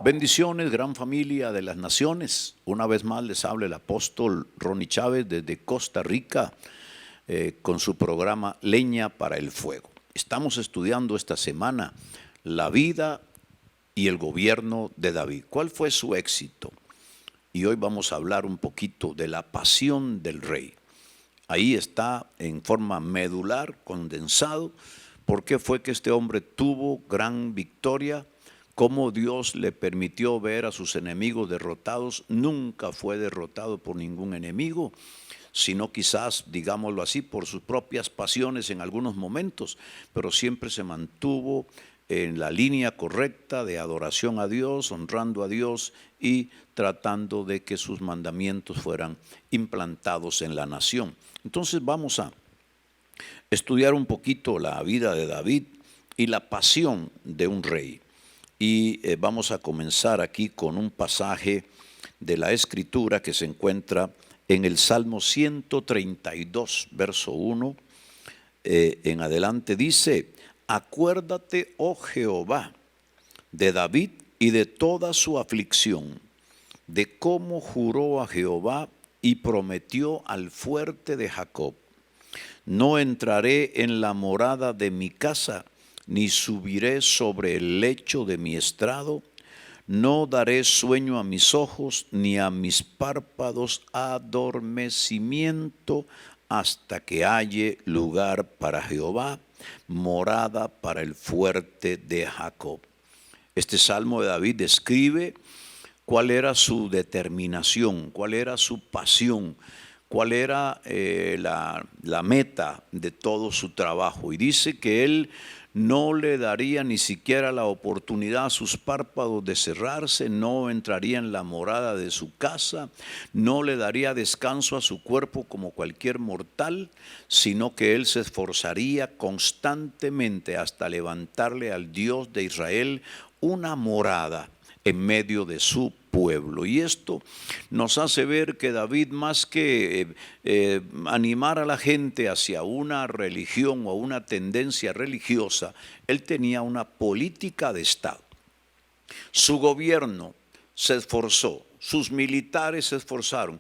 Bendiciones, gran familia de las naciones. Una vez más les habla el apóstol Ronnie Chávez desde Costa Rica con su programa Leña para el Fuego. Estamos estudiando esta semana la vida y el gobierno de David. ¿Cuál fue su éxito? Y hoy vamos a hablar un poquito de la pasión del rey. Ahí está en forma medular, condensado, por qué fue que este hombre tuvo gran victoria, cómo Dios le permitió ver a sus enemigos derrotados. Nunca fue derrotado por ningún enemigo, sino quizás, digámoslo así, por sus propias pasiones en algunos momentos, pero siempre se mantuvo en la línea correcta de adoración a Dios, honrando a Dios y tratando de que sus mandamientos fueran implantados en la nación. Entonces vamos a estudiar un poquito la vida de David y la pasión de un rey. Y vamos a comenzar aquí con un pasaje de la Escritura que se encuentra en el Salmo 132, verso 1 en adelante. Dice: acuérdate, oh Jehová, de David y de toda su aflicción, de cómo juró a Jehová y prometió al fuerte de Jacob: no entraré en la morada de mi casa, ni subiré sobre el lecho de mi estrado. No daré sueño a mis ojos, ni a mis párpados adormecimiento, hasta que halle lugar para Jehová, morada para el fuerte de Jacob. Este salmo de David describe cuál era su determinación, cuál era su pasión, cuál era la meta de todo su trabajo. Y dice que él no le daría ni siquiera la oportunidad a sus párpados de cerrarse, no entraría en la morada de su casa, no le daría descanso a su cuerpo como cualquier mortal, sino que él se esforzaría constantemente hasta levantarle al Dios de Israel una morada en medio de su pueblo. Y esto nos hace ver que David, más que animar a la gente hacia una religión o una tendencia religiosa, él tenía una política de Estado. Su gobierno se esforzó, sus militares se esforzaron,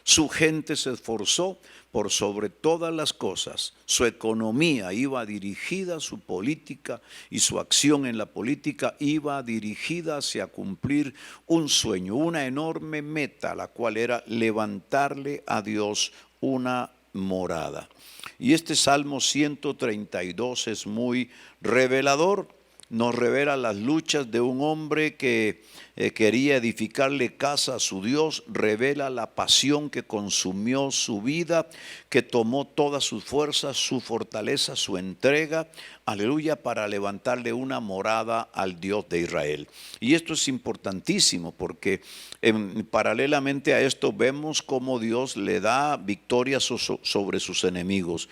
su gente se esforzó por sobre todas las cosas. Su economía iba dirigida, su política y su acción en la política iba dirigida hacia cumplir un sueño, una enorme meta, la cual era levantarle a Dios una morada. Y este Salmo 132 es muy revelador. Nos revela las luchas de un hombre que quería edificarle casa a su Dios, revela la pasión que consumió su vida, que tomó todas sus fuerzas, su fortaleza, su entrega, aleluya, para levantarle una morada al Dios de Israel. Y esto es importantísimo porque paralelamente a esto vemos cómo Dios le da victoria sobre sus enemigos.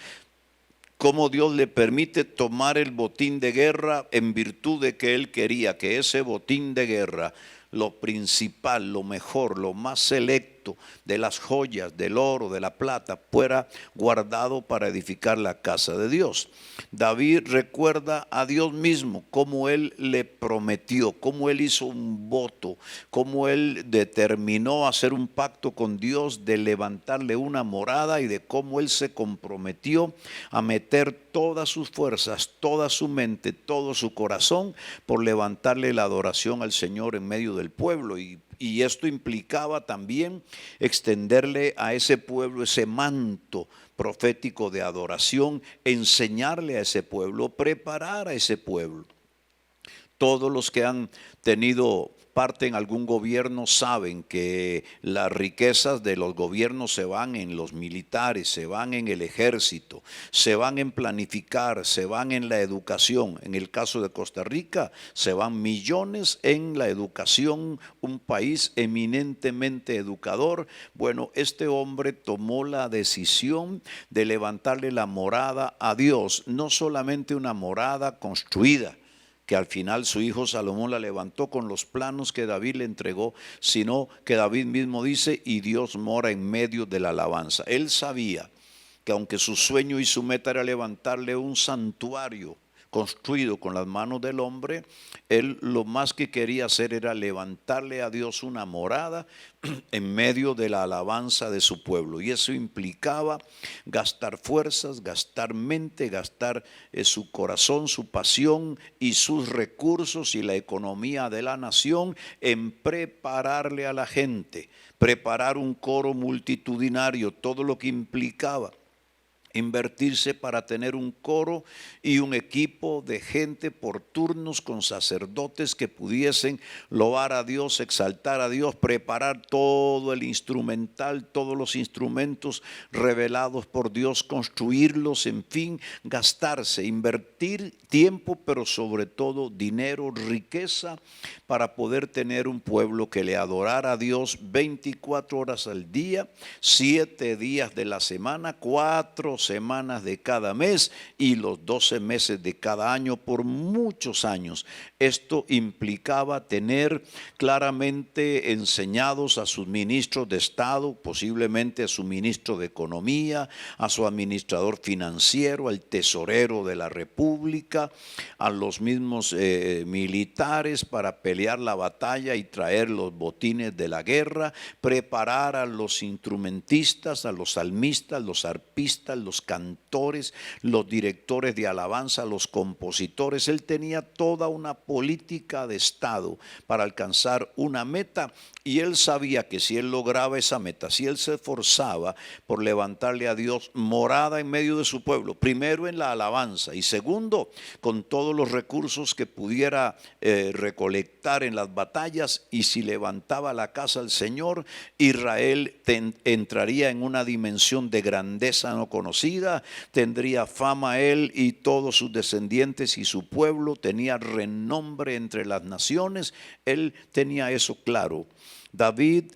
Cómo Dios le permite tomar el botín de guerra en virtud de que Él quería que ese botín de guerra, lo principal, lo mejor, lo más selecto de las joyas, del oro, de la plata, fuera guardado para edificar la casa de Dios. David recuerda a Dios mismo, cómo Él le prometió, cómo Él hizo un voto, cómo Él determinó hacer un pacto con Dios de levantarle una morada y de cómo Él se comprometió a meter todas sus fuerzas, toda su mente, todo su corazón por levantarle la adoración al Señor en medio del pueblo. Y esto implicaba también extenderle a ese pueblo ese manto profético de adoración, enseñarle a ese pueblo, preparar a ese pueblo. Todos los que han tenido parte en algún gobierno saben que las riquezas de los gobiernos se van en los militares, se van en el ejército, se van en planificar, se van en la educación. En el caso de Costa Rica, se van millones en la educación, un país eminentemente educador. Bueno, este hombre tomó la decisión de levantarle la morada a Dios, no solamente una morada construida, que al final su hijo Salomón la levantó con los planos que David le entregó, sino que David mismo dice: y Dios mora en medio de la alabanza. Él sabía que aunque su sueño y su meta era levantarle un santuario, construido con las manos del hombre, él lo más que quería hacer era levantarle a Dios una morada en medio de la alabanza de su pueblo. Y eso implicaba gastar fuerzas, gastar mente, gastar su corazón, su pasión y sus recursos y la economía de la nación en prepararle a la gente, preparar un coro multitudinario, todo lo que implicaba invertirse para tener un coro y un equipo de gente por turnos con sacerdotes que pudiesen loar a Dios, exaltar a Dios, preparar todo el instrumental, todos los instrumentos revelados por Dios, construirlos, en fin, gastarse, invertir tiempo, pero sobre todo dinero, riqueza, para poder tener un pueblo que le adorara a Dios 24 horas al día, 7 días de la semana, 4 semanas de cada mes y los 12 meses de cada año por muchos años. Esto implicaba tener claramente enseñados a sus ministros de Estado, posiblemente a su ministro de Economía, a su administrador financiero, al tesorero de la República, a los mismos militares para pelear la batalla y traer los botines de la guerra, preparar a los instrumentistas, a los salmistas, los arpistas, los cantores, los directores de alabanza, los compositores. Él tenía toda una política de Estado para alcanzar una meta y él sabía que si él lograba esa meta, si él se esforzaba por levantarle a Dios morada en medio de su pueblo, primero en la alabanza y segundo con todos los recursos que pudiera recolectar en las batallas, y si levantaba la casa al Señor, Israel entraría en una dimensión de grandeza no conocida, tendría fama él y todos sus descendientes y su pueblo, tenía renombre entre las naciones. Él tenía eso claro. David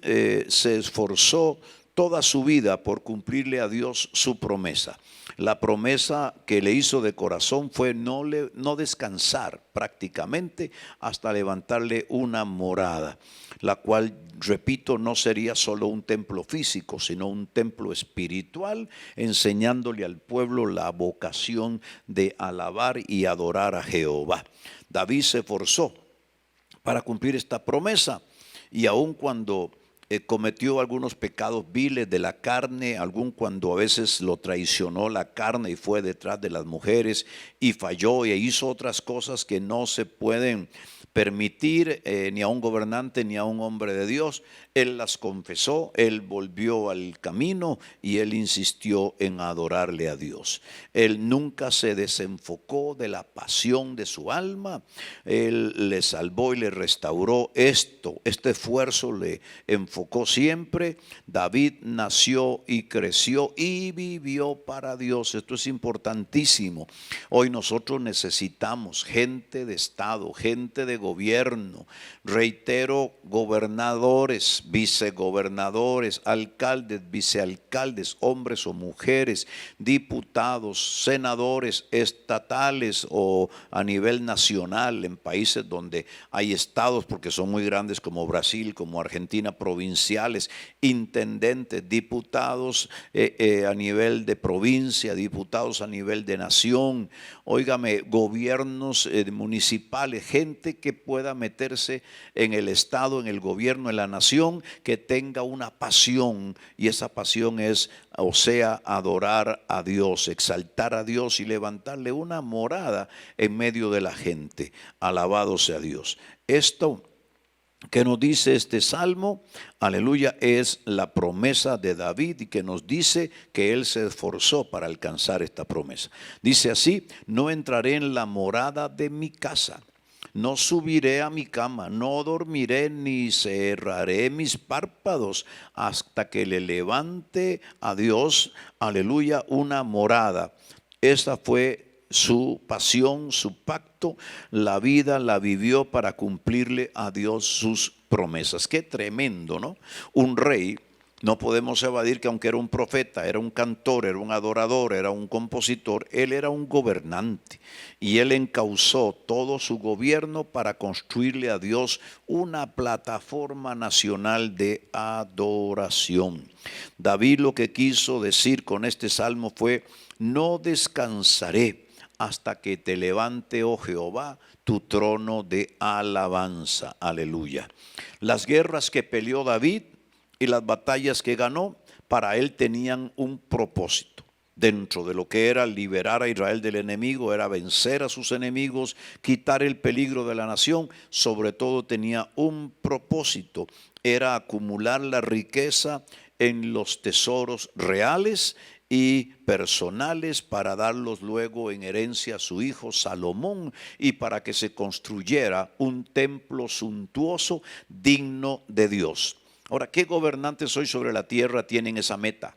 se esforzó toda su vida por cumplirle a Dios su promesa. La promesa que le hizo de corazón fue no descansar prácticamente hasta levantarle una morada, la cual, repito, no sería solo un templo físico, sino un templo espiritual, enseñándole al pueblo la vocación de alabar y adorar a Jehová. David se esforzó para cumplir esta promesa, y aun cuando cometió algunos pecados viles de la carne, aun cuando a veces lo traicionó la carne y fue detrás de las mujeres y falló e hizo otras cosas que no se pueden permitir ni a un gobernante ni a un hombre de Dios, él las confesó, él volvió al camino y él insistió en adorarle a Dios. Él nunca se desenfocó de la pasión de su alma, él le salvó y le restauró este esfuerzo le enfocó siempre. David nació y creció y vivió para Dios. Esto es importantísimo. Hoy nosotros necesitamos gente de Estado, gente de gobierno, reitero, gobernadores, vicegobernadores, alcaldes, vicealcaldes, hombres o mujeres, diputados, senadores estatales o a nivel nacional en países donde hay estados, porque son muy grandes, como Brasil, como Argentina, provinciales, intendentes, diputados a nivel de provincia, diputados a nivel de nación, óigame, gobiernos municipales, gente que pueda meterse en el Estado, en el gobierno, en la nación, que tenga una pasión, y esa pasión es, o sea, adorar a Dios, exaltar a Dios y levantarle una morada en medio de la gente. Alabado sea Dios. Esto que nos dice este salmo, aleluya, es la promesa de David, y que nos dice que él se esforzó para alcanzar esta promesa. Dice así: no entraré en la morada de mi casa, no subiré a mi cama, no dormiré ni cerraré mis párpados hasta que le levante a Dios, aleluya, una morada. Esta fue su pasión, su pacto, la vida la vivió para cumplirle a Dios sus promesas. Qué tremendo, ¿no? Un rey, no podemos evadir que aunque era un profeta, era un cantor, era un adorador, era un compositor, él era un gobernante, y él encauzó todo su gobierno para construirle a Dios una plataforma nacional de adoración. David lo que quiso decir con este salmo fue: no descansaré hasta que te levante, oh Jehová, tu trono de alabanza. Aleluya. Las guerras que peleó David y las batallas que ganó, para él tenían un propósito. Dentro de lo que era liberar a Israel del enemigo, era vencer a sus enemigos, quitar el peligro de la nación. Sobre todo tenía un propósito, era acumular la riqueza en los tesoros reales y personales para darlos luego en herencia a su hijo Salomón y para que se construyera un templo suntuoso digno de Dios. Ahora, ¿qué gobernantes hoy sobre la tierra tienen esa meta?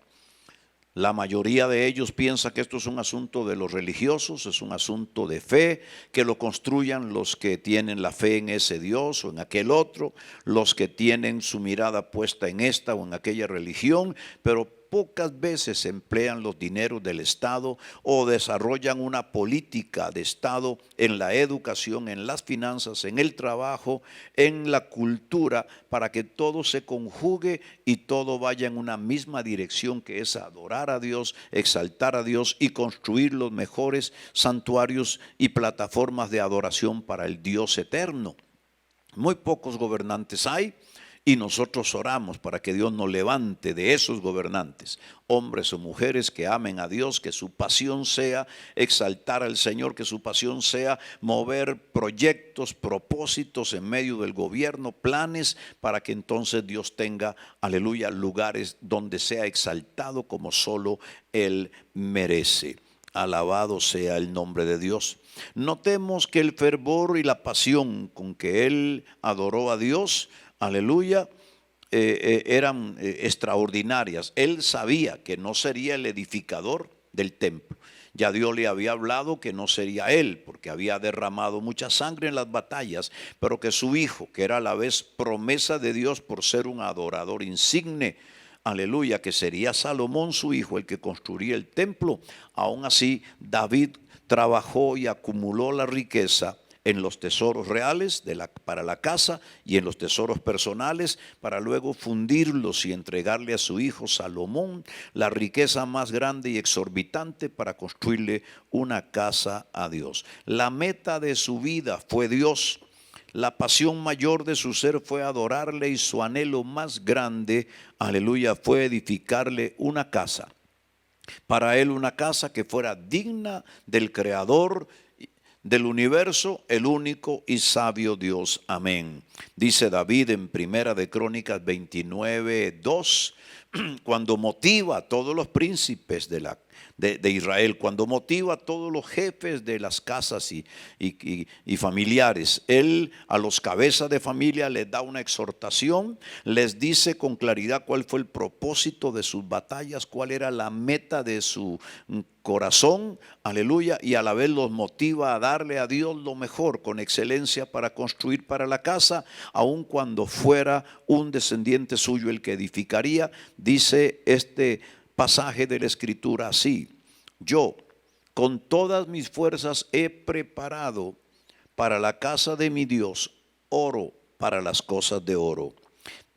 La mayoría de ellos piensa que esto es un asunto de los religiosos, es un asunto de fe, que lo construyan los que tienen la fe en ese Dios o en aquel otro, los que tienen su mirada puesta en esta o en aquella religión, pero pocas veces emplean los dineros del Estado o desarrollan una política de Estado en la educación, en las finanzas, en el trabajo, en la cultura, para que todo se conjugue y todo vaya en una misma dirección, que es adorar a Dios, exaltar a Dios y construir los mejores santuarios y plataformas de adoración para el Dios eterno. Muy pocos gobernantes hay. Y nosotros oramos para que Dios nos levante de esos gobernantes, hombres o mujeres que amen a Dios, que su pasión sea exaltar al Señor, que su pasión sea mover proyectos, propósitos en medio del gobierno, planes para que entonces Dios tenga, aleluya, lugares donde sea exaltado como solo Él merece. Alabado sea el nombre de Dios. Notemos que el fervor y la pasión con que él adoró a Dios, aleluya, eran extraordinarias. Él sabía que no sería el edificador del templo. Ya Dios le había hablado que no sería él, porque había derramado mucha sangre en las batallas, pero que su hijo, que era a la vez promesa de Dios por ser un adorador insigne, aleluya, que sería Salomón su hijo el que construiría el templo. Aún así, David trabajó y acumuló la riqueza en los tesoros reales para la casa y en los tesoros personales, para luego fundirlos y entregarle a su hijo Salomón la riqueza más grande y exorbitante para construirle una casa a Dios. La meta de su vida fue Dios. La pasión mayor de su ser fue adorarle y su anhelo más grande, aleluya, fue edificarle una casa. Para él una casa que fuera digna del Creador del universo, el único y sabio Dios. Amén. Dice David en Primera de Crónicas 29:2, cuando motiva a todos los príncipes de Israel, cuando motiva a todos los jefes de las casas y familiares, él a los cabezas de familia les da una exhortación, les dice con claridad cuál fue el propósito de sus batallas, cuál era la meta de su corazón, aleluya, y a la vez los motiva a darle a Dios lo mejor con excelencia para construir para la casa, aun cuando fuera un descendiente suyo el que edificaría. Dice este pasaje de la Escritura así: yo con todas mis fuerzas he preparado para la casa de mi Dios oro para las cosas de oro,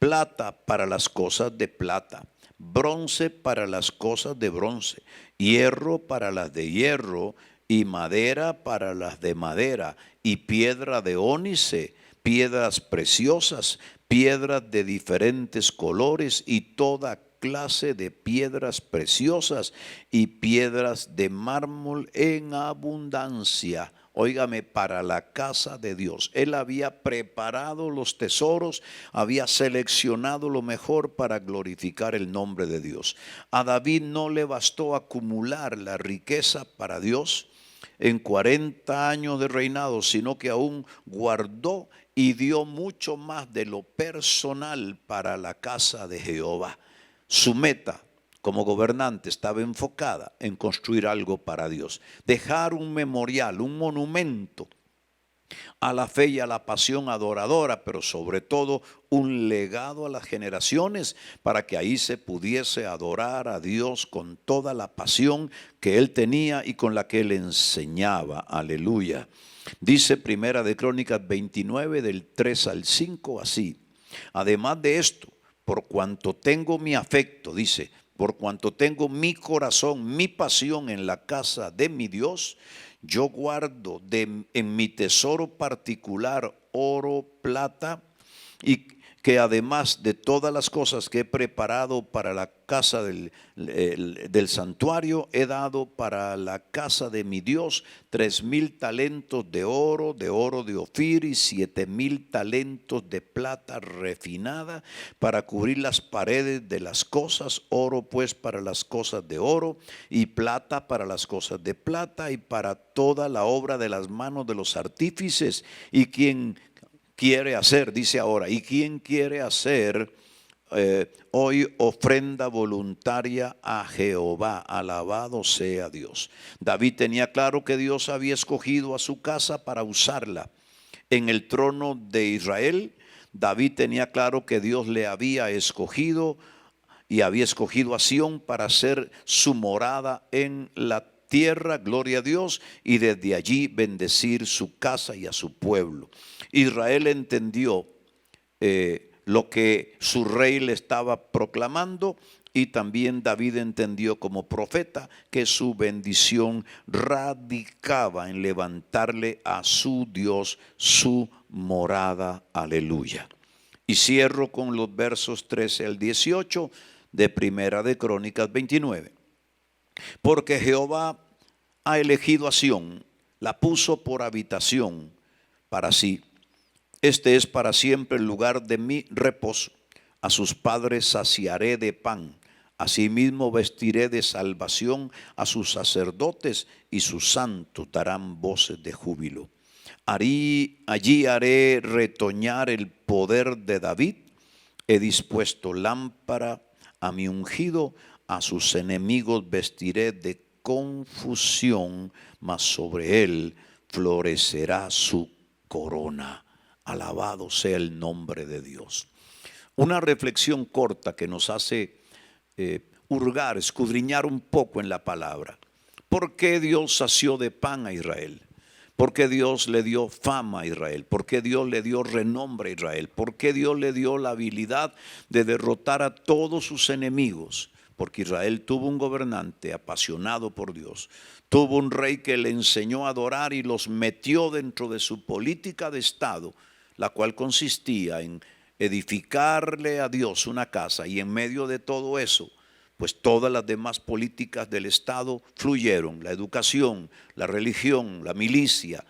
plata para las cosas de plata, bronce para las cosas de bronce, hierro para las de hierro y madera para las de madera, y piedra de ónice, piedras preciosas, piedras de diferentes colores y toda clase de piedras preciosas y piedras de mármol en abundancia. Óigame, para la casa de Dios. Él había preparado los tesoros, había seleccionado lo mejor para glorificar el nombre de Dios. A David no le bastó acumular la riqueza para Dios en 40 años de reinado, sino que aún guardó y dio mucho más de lo personal para la casa de Jehová. Su meta como gobernante estaba enfocada en construir algo para Dios, dejar un memorial, un monumento a la fe y a la pasión adoradora, pero sobre todo un legado a las generaciones para que ahí se pudiese adorar a Dios con toda la pasión que él tenía y con la que él enseñaba. Aleluya. Dice Primera de Crónicas 29 del 3 al 5 así: además de esto, por cuanto tengo mi afecto, dice, por cuanto tengo mi corazón, mi pasión en la casa de mi Dios, yo guardo en mi tesoro particular oro, plata, y que además de todas las cosas que he preparado para la casa del santuario, he dado para la casa de mi Dios 3,000 talentos de oro de Ofir, y 7,000 talentos de plata refinada para cubrir las paredes de las cosas, oro pues para las cosas de oro, y plata para las cosas de plata, y para toda la obra de las manos de los artífices. Y quien quiere hacer, dice ahora, ¿y quién quiere hacer hoy ofrenda voluntaria a Jehová? Alabado sea Dios. David tenía claro que Dios había escogido a su casa para usarla en el trono de Israel. David tenía claro que Dios le había escogido y había escogido a Sión para ser su morada en la tierra, gloria a Dios, y desde allí bendecir su casa y a su pueblo. Israel entendió lo que su rey le estaba proclamando, y también David entendió como profeta que su bendición radicaba en levantarle a su Dios su morada. Aleluya. Y cierro con los versos 13 al 18 de Primera de Crónicas 29. Porque Jehová ha elegido a Sión, la puso por habitación para sí. Este es para siempre el lugar de mi reposo. A sus padres saciaré de pan. Asimismo vestiré de salvación a sus sacerdotes, y sus santos darán voces de júbilo. Allí haré retoñar el poder de David. He dispuesto lámpara a mi ungido, a sus enemigos vestiré de confusión, mas sobre él florecerá su corona. Alabado sea el nombre de Dios. Una reflexión corta que nos hace hurgar, escudriñar un poco en la palabra. ¿Por qué Dios sació de pan a Israel? ¿Por qué Dios le dio fama a Israel? ¿Por qué Dios le dio renombre a Israel? ¿Por qué Dios le dio la habilidad de derrotar a todos sus enemigos? Porque Israel tuvo un gobernante apasionado por Dios. Tuvo un rey que le enseñó a adorar y los metió dentro de su política de Estado, la cual consistía en edificarle a Dios una casa, y en medio de todo eso, pues todas las demás políticas del Estado fluyeron: la educación, la religión, la milicia,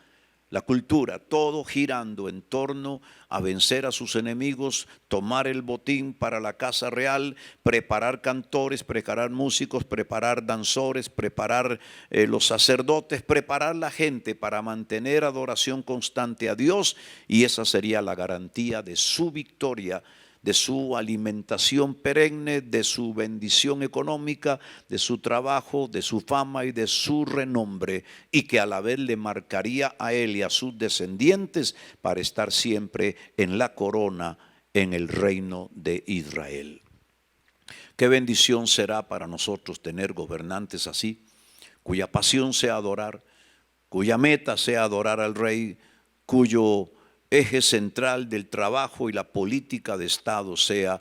la cultura, todo girando en torno a vencer a sus enemigos, tomar el botín para la casa real, preparar cantores, preparar músicos, preparar danzores, preparar los sacerdotes, preparar la gente para mantener adoración constante a Dios, y esa sería la garantía de su victoria, de su alimentación perenne, de su bendición económica, de su trabajo, de su fama y de su renombre, y que a la vez le marcaría a él y a sus descendientes para estar siempre en la corona en el reino de Israel. Qué bendición será para nosotros tener gobernantes así, cuya pasión sea adorar, cuya meta sea adorar al Rey, cuyo eje central del trabajo y la política de Estado sea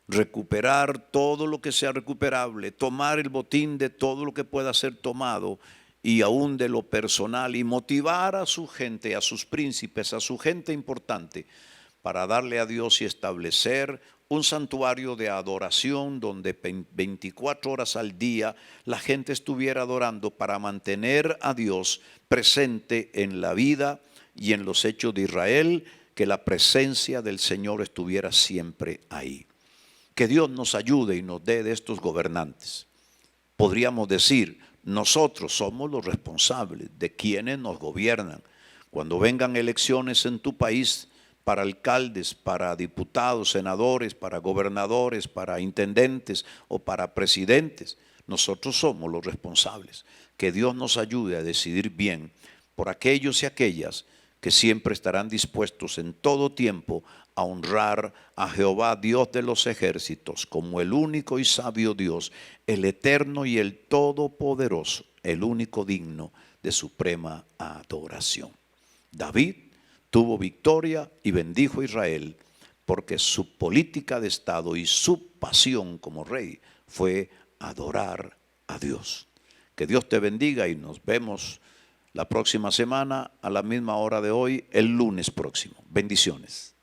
recuperar todo lo que sea recuperable, tomar el botín de todo lo que pueda ser tomado, y aún de lo personal, y motivar a su gente, a sus príncipes, a su gente importante, para darle a Dios y establecer un santuario de adoración donde 24 horas al día la gente estuviera adorando, para mantener a Dios presente en la vida y en los hechos de Israel, que la presencia del Señor estuviera siempre ahí. Que Dios nos ayude y nos dé de estos gobernantes. Podríamos decir, nosotros somos los responsables de quienes nos gobiernan. Cuando vengan elecciones en tu país, para alcaldes, para diputados, senadores, para gobernadores, para intendentes o para presidentes, nosotros somos los responsables. Que Dios nos ayude a decidir bien por aquellos y aquellas que siempre estarán dispuestos en todo tiempo a honrar a Jehová, Dios de los ejércitos, como el único y sabio Dios, el eterno y el todopoderoso, el único digno de suprema adoración. David tuvo victoria y bendijo a Israel, porque su política de Estado y su pasión como rey fue adorar a Dios. Que Dios te bendiga, y nos vemos la próxima semana a la misma hora de hoy, el lunes próximo. Bendiciones.